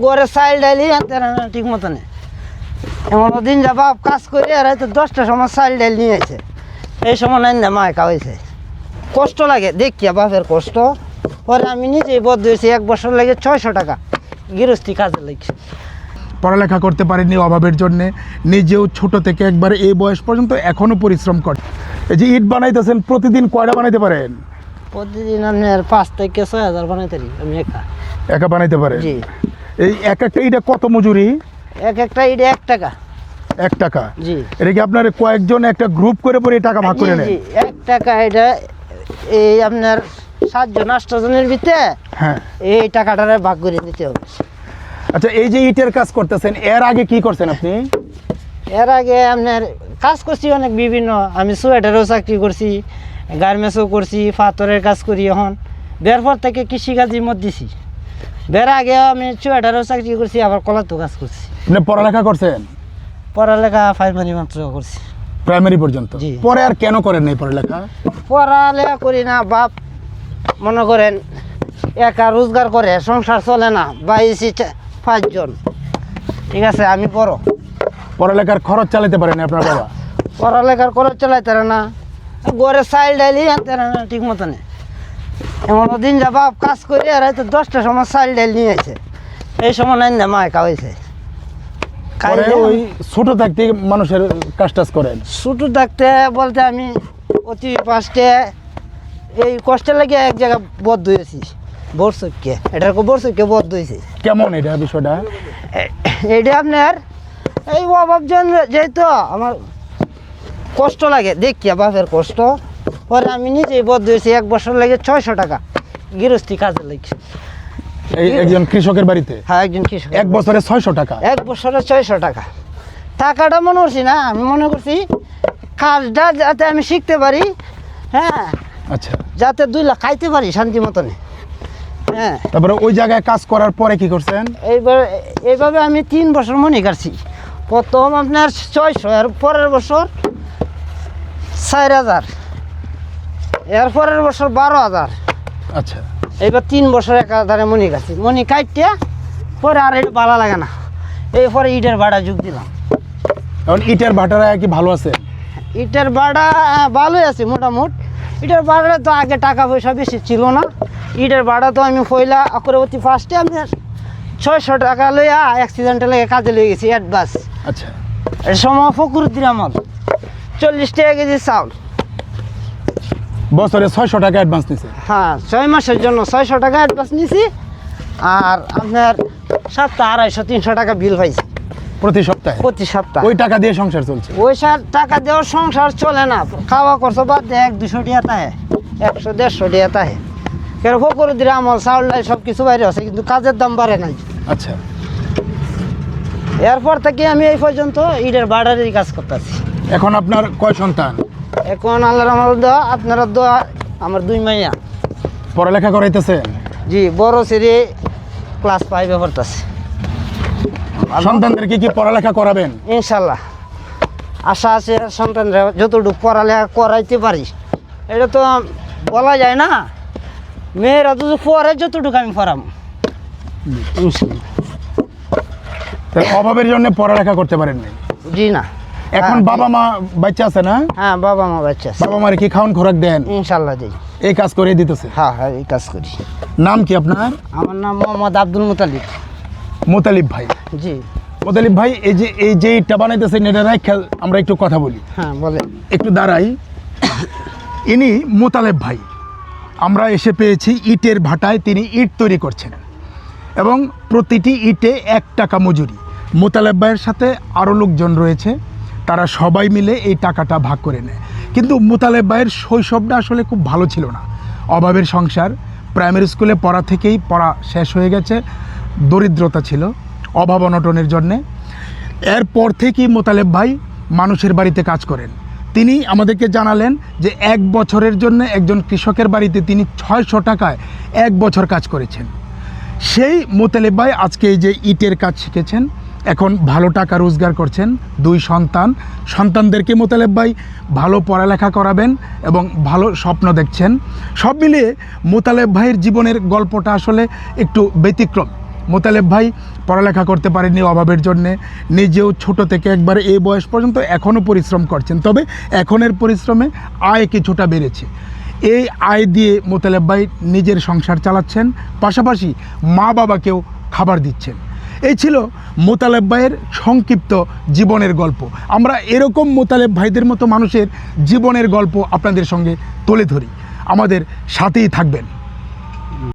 ঘরে চাইল ডাইলি আনতে না ঠিক মতনে এমন দিন যা বাপ কাজ করে আর হয়তো 10টার সময় চাইল ডাইল নিয়ে আছে এই সময় নাই না মায় খাওয়াইছে কষ্ট লাগে দেখিয়া বাপের কষ্ট পরে আমি নিজেই বদ্ধ হয়েছি 1 বছর লাগে 600 টাকা গৃহস্থী কাজে লাগছে পড়ালেখা করতে পারেননি অভাবের জন্যে, নিজেও ছোট থেকে একবারে এই বয়স পর্যন্ত এখনও পরিশ্রম করে। এই যে ইট বানাইতেছেন, প্রতিদিন কয়টা বানাইতে পারেন? প্রতিদিন আপনার 5 থেকে 6,000 বানাইতে পারি আমি একা বানাইতে পারেন? জি। এই এক একটা ইটা কত মজুরি? একটা ইটে 1 টাকা। 1 টাকা? জি। এটা কি আপনার কয়েকজন একটা গ্রুপ করে পরে টাকা ভাগ করে নেন? 1 টাকা এটা এই আপনার 7জন 8 জনের ভিতরে হ্যাঁ এই টাকাটা ভাগ করে দিতে হবে। আচ্ছা, এই যে ইটের কাজ করতেছেন, এর আগে কি করছেন আপনি? এর আগে আপনার কাজ করছি অনেক বিভিন্ন, আমি সোয়েটারও চাকরি করছি, গার্মেন্টসও করছি, পাথরের কাজ করি। এখন বের পর থেকে কৃষিকাজের মধ্যে দিছি। বের আগে আমি সোয়েটারও চাকরি করছি, আবার কলাতো কাজ করছি। আপনি পড়ালেখা করছেন? পড়ালেখা প্রাইমারি মাত্র করছি, প্রাইমারি পর্যন্ত। জি। পরে আর কেন করেন নাই পড়ালেখা? পড়ালেখা করি না, বাপ মনে করেন একা রোজগার করে, সংসার চলে না, 5 জন, ঠিক আছে। আমি বড়, পড়ালেখার খরচ চালাতে পারেন আপনার বাবা? পড়ালেখার খরচ চালাইতে না, ঘরে চাইল ডাইলি আনতে না ঠিক মতনে এমন দিন যা বাপ কাজ করে আর হয়তো 10টার সময় চাইল ডাইল নিয়ে আছে এই সময় নাই না মায় খাওয়াইছে। পরে ওই ছোট থাকতে মানুষের কাজ টাজ করেন? ছোটো থাকতে বলতে আমি অতি ফার্স্টে এই কষ্টে লাগে এক জায়গায় বদ্ধ হয়েছি, বর্ষকে এটার বর্ষকে বদ্ধ হয়েছে। কেমন এটা বিষয়টা? এটা আপনার এই অভাব যেহেতু আমার কষ্ট লাগে দেখিয়া বাপের কষ্ট, পরে আমি নিজেই বদ্ধ হয়েছি। 1 বছর লাগে 600 টাকা গৃহস্থী কাজে লাগছে। এই একজন কৃষকের বাড়িতে? হ্যাঁ, একজন কৃষক। 1 বছরে 600 টাকা? 1 বছরে 600 টাকা। টাকাটা মনে করছি না, আমি মনে করছি কাজটা যাতে আমি শিখতে পারি, হ্যাঁ, আচ্ছা, যাতে 2 লাখ খাইতে পারি শান্তি মতনে। হ্যাঁ, তারপরে ওই জায়গায় কাজ করার পরে কি করছেন? এইভাবে আমি 3 বছর মনে কাটছি। প্রথম আপনার 600, এর পরের বছর 4,000, এর পরের বছর 12,000। আচ্ছা, এইবার 3 বছর একাধারে মনি কাটছি। মনি কাটতে পরে আর এটা ভালো লাগে না, এই পরে ইটের ভাড়া যোগ দিলাম। এখন ইটের ভাটারা কি ভালো আছে? ইটের ভাড়া ভালোই আছে মোটামুটি। ইটের ভাড়া তো আগে টাকা পয়সা বেশি ছিল না। ইটের ভাড়া তো আমি পয়লা অগ্রবর্তী ফার্স্টে আমি 600 টাকা লইয়া অ্যাক্সিডেন্টে লেগে কাজে লেগে গেছি অ্যাডভান্স। আচ্ছা, এর সময় ফকরুদ্দিন আমল 40 টাকা কেজি চাউল। বছরে 600 টাকা অ্যাডভান্স নিছে? হ্যাঁ, 6 মাসের জন্য 600 টাকা অ্যাডভান্স নিছি। আর আপনার সপ্তাহে 250-300 টাকা বিল পাইছি প্রতি সপ্তাহে? প্রতি সপ্তাহে। ওই টাকা দিয়ে সংসার চলছে? ওই টাকা দেওয়ার সংসার চলে না, খাওয়া খরচ বাদ দিয়ে 100-200 টাকা তাহে, 100-150 টাকা তাহে। কেন ফকরুদ্দিন আমল চাউল ডাল সব কিছু বাইরে আছে, কিন্তু কাজের দাম বাড়ে নাই। আচ্ছা, এরপর থেকে আমি এই পর্যন্ত ইটের ভাড়ারই কাজ করতেছি। এখন আপনার কয় সন্তান? এখন আল্লাহর রহমতে দোয়া, আপনারা দোয়া, আমার 2 মাইয়া। পড়ালেখা করাইতেছেন? জি, বড় ছেলে ক্লাস 5-এ পড়তেছে। সন্তানদেরকে কি পড়ালেখা করাবেন? ইনশাল্লাহ আশা আছে সন্তানরা যতটুকু পড়ালেখা করাইতে পারি। এটা তো বলা যায় না, মেয়েরা তো পড়ে যতটুকু আমি পড়াম। তাহলে অভাবের জন্য পড়ালেখা করতে পারেন নাই? জি না। এখন বাবা মা বাচ্চা আছে না? হ্যাঁ, বাবা মা বাচ্চা আছে। বাবা মার কি খাওয়ান খোরাক দেন? ইনশাল্লাহ দিই। এই কাজ করে দিতেছে? হ্যাঁ হ্যাঁ, এই কাজ করি। নাম কি আপনার? আমার নাম মোহাম্মদ আব্দুল মুতালিব। মোতালিব ভাই? জি। মোতালিব ভাই, এই যে ইটটা বানাইতেছেন, এটা রাখা আমরা একটু কথা বলি। হ্যাঁ, বলেন। একটু দাঁড়াই। ইনি মোতালেব ভাই, আমরা এসে পেয়েছি ইটের ভাটায়। তিনি ইট তৈরি করছেন এবং প্রতিটি ইটে 1 টাকা মজুরি। মোতালেব ভাইয়ের সাথে আরও লোকজন রয়েছে, তারা সবাই মিলে এই টাকাটা ভাগ করে নেয়। কিন্তু মোতালেব ভাইয়ের শৈশবটা আসলে খুব ভালো ছিল না। অভাবের সংসার, প্রাইমারি স্কুলে পড়া থেকেই পড়া শেষ হয়ে গেছে, দরিদ্রতা ছিল, অভাব অনটনের জন্যে। এরপর থেকেই মোতালেব ভাই মানুষের বাড়িতে কাজ করেন। তিনি আমাদেরকে জানালেন যে 1 বছরের জন্য একজন কৃষকের বাড়িতে তিনি 600 টাকায় 1 বছর কাজ করেছেন। সেই মোতালেব ভাই আজকে এই যে ইটের কাজ শিখেছেন, এখন ভালো টাকা রোজগার করছেন। 2 সন্তানদেরকে মোতালেব ভাই ভালো পড়ালেখা করাবেন এবং ভালো স্বপ্ন দেখছেন। সব মিলিয়ে মোতালেব ভাইয়ের জীবনের গল্পটা আসলে একটু ব্যতিক্রম। মোতালেব ভাই পড়ালেখা করতে পারেননি অভাবের জন্যে, নিজেও ছোট থেকে একবারে এই বয়স পর্যন্ত এখনও পরিশ্রম করছেন, তবে এখনের পরিশ্রমে আয় কিছুটা বেড়েছে। এই আয় দিয়ে মোতালেব ভাই নিজের সংসার চালাচ্ছেন, পাশাপাশি মা বাবাকেও খাবার দিচ্ছেন। এই ছিল মোতালেব ভাইয়ের সংক্ষিপ্ত জীবনের গল্প। আমরা এরকম মোতালেব ভাইদের মতো মানুষের জীবনের গল্প আপনাদের সঙ্গে তুলে ধরি। আমাদের সাথেই থাকবেন।